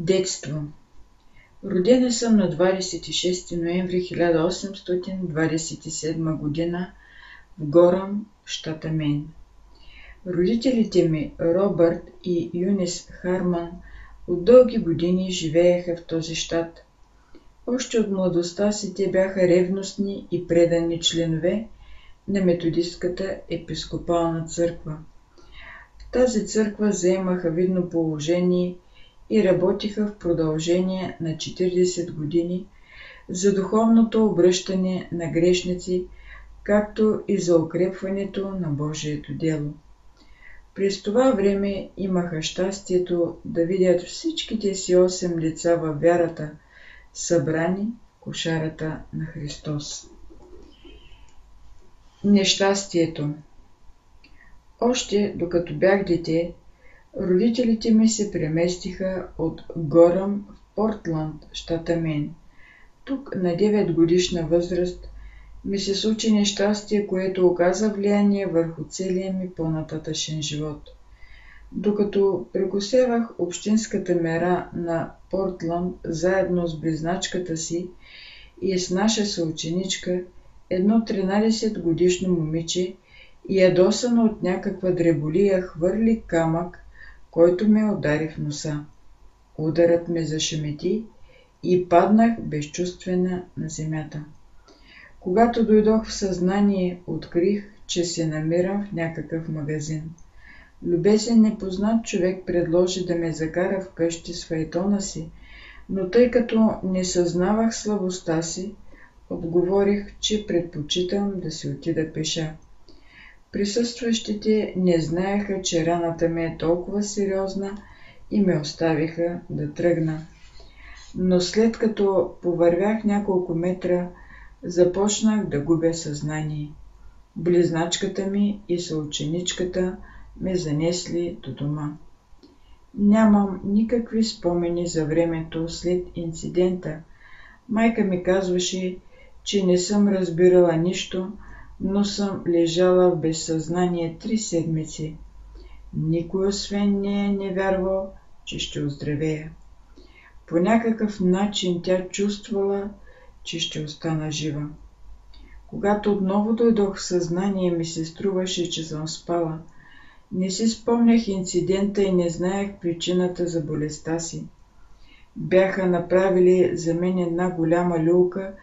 Детство. Родена съм на 26 ноември 1827 година в Горъм, щата Мейн. Родителите ми, Робърт и Юнис Харман, от дълги години живееха в този щат. Още от младостта си те бяха ревностни и предани членове на Методистката епископална църква. В тази църква заемаха видно положение и работиха в продължение на 40 години за духовното обръщане на грешници, както и за укрепването на Божието дело. През това време имаха щастието да видят всичките си 8 лица във вярата, събрани в кошарата на Христос. Нещастието. Още докато бях дете, родителите ми се преместиха от Горъм в Портланд, щата Мейн. Тук на 9 годишна възраст ми се случи нещастие, което оказа влияние върху целия ми по-нататъшен живот. Докато прекосявах общинската мера на Портланд заедно с близначката си и с наша съученичка, едно 13 годишно момиче, ядосано от някаква дреболия, хвърли камък, който ме удари в носа. Ударът ме зашемети и паднах безчувствена на земята. Когато дойдох в съзнание, открих, че се намирам в някакъв магазин. Любезен непознат човек предложи да ме закара вкъщи с файтона си, но тъй като не съзнавах слабостта си, отговорих, че предпочитам да си отида пеша. Присъстващите не знаеха, че раната ми е толкова сериозна и ме оставиха да тръгна. Но след като повървях няколко метра, започнах да губя съзнание. Близначката ми и съученичката ме занесли до дома. Нямам никакви спомени за времето след инцидента. Майка ми казваше, че не съм разбирала нищо, но съм лежала в безсъзнание 3 седмици. Никой освен нея не вярвал, че ще оздравея. По някакъв начин тя чувствала, че ще остана жива. Когато отново дойдох в съзнание, ми се струваше, че съм спала. Не си спомнях инцидента и не знаех причината за болестта си. Бяха направили за мен една голяма люлка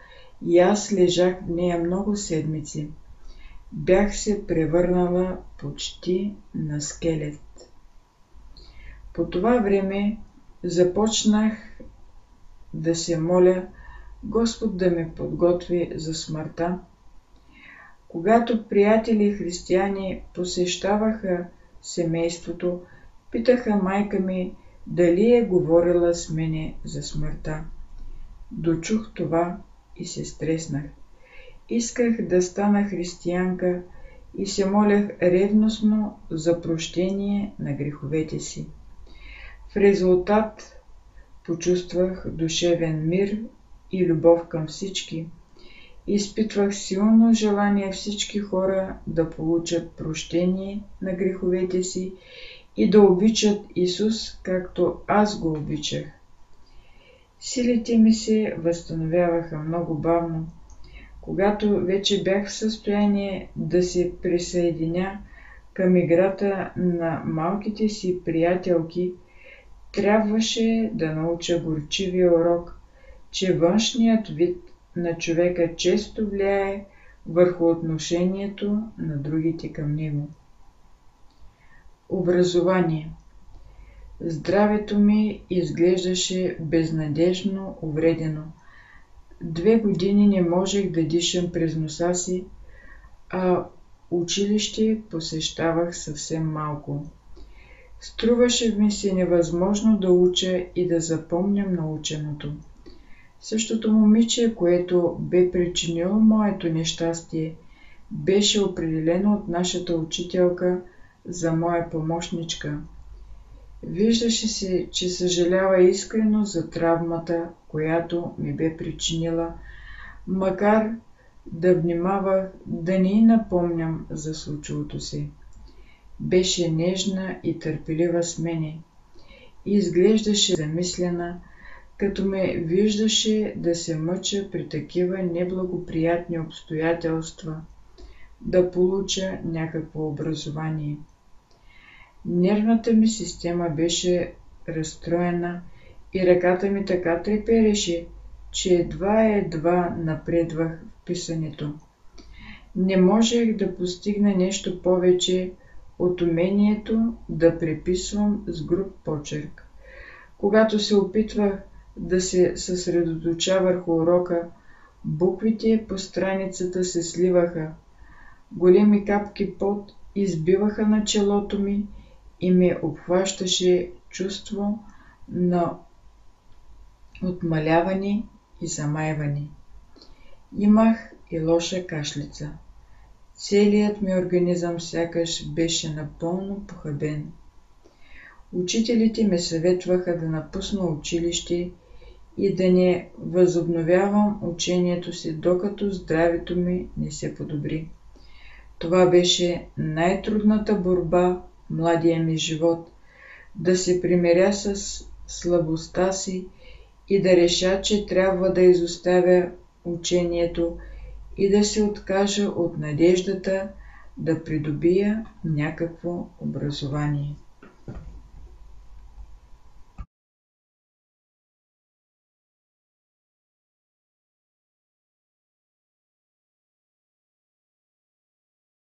и аз лежах в нея много седмици. Бях се превърнала почти на скелет. По това време започнах да се моля Господ да ме подготви за смъртта. Когато приятели християни посещаваха семейството, питаха майка ми дали е говорила с мене за смъртта. Дочух това и се стреснах. Исках да стана християнка и се молях ревностно за прощение на греховете си. В резултат почувствах душевен мир и любов към всички. Изпитвах силно желание всички хора да получат прощение на греховете си и да обичат Исус, както аз го обичах. Силите ми се възстановяваха много бавно. Когато вече бях в състояние да се присъединя към играта на малките си приятелки, трябваше да науча горчивия урок, че външният вид на човека често влияе върху отношението на другите към него. Образование. Здравето ми изглеждаше безнадежно увредено. 2 години не можех да дишам през носа си, а училище посещавах съвсем малко. Струваше ми се невъзможно да уча и да запомням наученото. Същото момиче, което бе причинило моето нещастие, беше определено от нашата учителка за моя помощничка. Виждаше се, че съжалява искрено за травмата, която ми бе причинила, макар да внимавах да не й напомням за случилото се. Беше нежна и търпелива с мене. и изглеждаше замислена, като ме виждаше да се мъча при такива неблагоприятни обстоятелства да получа някакво образование. Нервната ми система беше разстроена и ръката ми така трепереше, че едва напредвах в писането. Не можех да постигна нещо повече от умението да преписвам с груб почерк. Когато се опитвах да се съсредоточа върху урока, буквите по страницата се сливаха, големи капки пот избиваха на челото ми и ме обхващаше чувство на отмаляване и замайване. Имах и лоша кашлица. Целият ми организъм сякаш беше напълно похабен. Учителите ме съветваха да напусна училище и да не възобновявам учението си, докато здравето ми не се подобри. Това беше най-трудната борба в младия ми живот, да се примиря с слабостта си и да реша, че трябва да изоставя учението и да се откажа от надеждата да придобия някакво образование.